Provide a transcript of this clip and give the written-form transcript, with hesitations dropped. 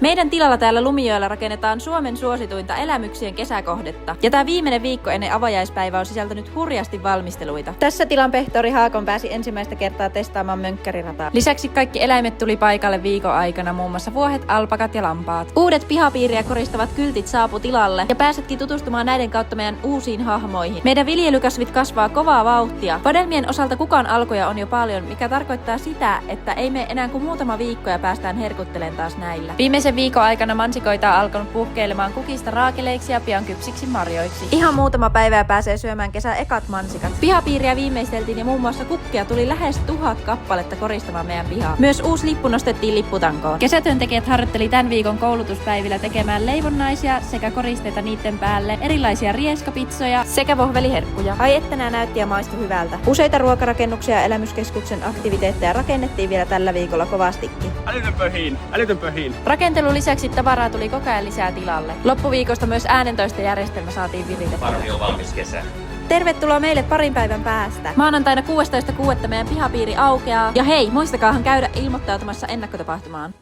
Meidän tilalla täällä Lumijoella rakennetaan Suomen suosituinta elämyksien kesäkohdetta. Ja tää viimeinen viikko ennen avajaispäivää on sisältänyt hurjasti valmisteluita. Tässä tilan pehtori Haakon pääsi ensimmäistä kertaa testaamaan mönkkärirataa. Lisäksi kaikki eläimet tuli paikalle viikon aikana, muun muassa vuohet, alpakat ja lampaat. Uudet pihapiiriä koristavat kyltit saapu tilalle ja pääsetkin tutustumaan näiden kautta meidän uusiin hahmoihin. Meidän viljelykasvit kasvaa kovaa vauhtia. Vadelmien osalta kukaan alkoja on jo paljon, mikä tarkoittaa sitä, että ei mene enää kuin muutama viikko ja päästään herkuttelemaan taas näillä. Viimeisen viikon aikana mansikoita on alkanut puhkeilemaan kukista raakeleiksi ja pian kypsiksi marjoiksi. Ihan muutama päivää pääsee syömään kesän ekat mansikat. Pihapiiriä viimeisteltiin ja muun muassa kukkia tuli lähes 1000 kappaletta koristamaan meidän pihaa. Myös uusi lippu nostettiin lipputankoon. Kesätyöntekijät harjoitteli tämän viikon koulutuspäivillä tekemään leivonnaisia sekä koristeita niiden päälle, erilaisia rieskapitsoja sekä vohveliherkkuja. Ai että nää näytti ja maistui hyvältä. Useita ruokarakennuksia ja elämyskeskuksen aktiviteetteja rakennettiin vielä tällä viikolla kovastikin. Älytön pöhiin. Rakentelun lisäksi tavaraa tuli koko ajan lisää tilalle. Loppuviikosta myös äänentoistojärjestelmä saatiin viritettyä. Parvi on valmis kesä. Tervetuloa meille parin päivän päästä. Maanantaina 16.6. meidän pihapiiri aukeaa. Ja hei, muistakaahan käydä ilmoittautumassa ennakkotapahtumaan.